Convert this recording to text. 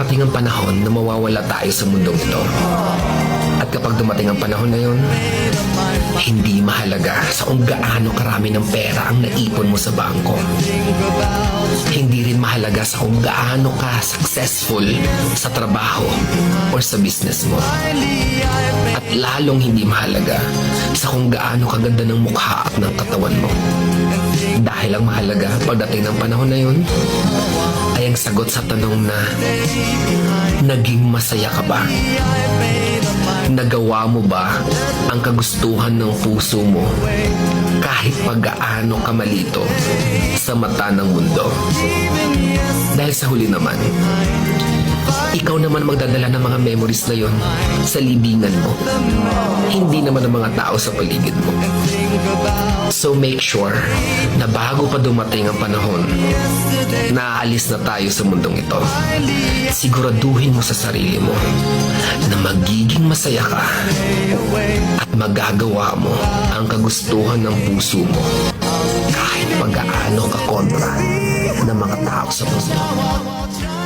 darating ang panahon na mawawala tayo sa mundong ito. At kapag dumating ang panahon na yun, hindi mahalaga sa kung gaano karami ng pera ang naipon mo sa bangko. Hindi rin mahalaga sa kung gaano ka successful sa trabaho or sa business mo. At lalong hindi mahalaga sa kung gaano kaganda ng mukha at ng katawan mo. Dahil ang mahalaga pagdating ng panahon na yun ay ang sagot sa tanong na naging masaya ka ba? Nagawa mo ba ang kagustuhan ng puso mo kahit pag-gaano ka malito sa mata ng mundo? Dahil sa huli naman, ikaw naman magdadala ng mga memories na yon sa libingan mo. Hindi naman ang mga tao sa paligid mo. So make sure na bago pa dumating ang panahon na aalis na tayo sa mundong ito, siguraduhin mo sa sarili mo na magiging masaya ka at magagawa mo ang kagustuhan ng puso mo kahit pag-aano ka kontra ng mga tao sa mundo.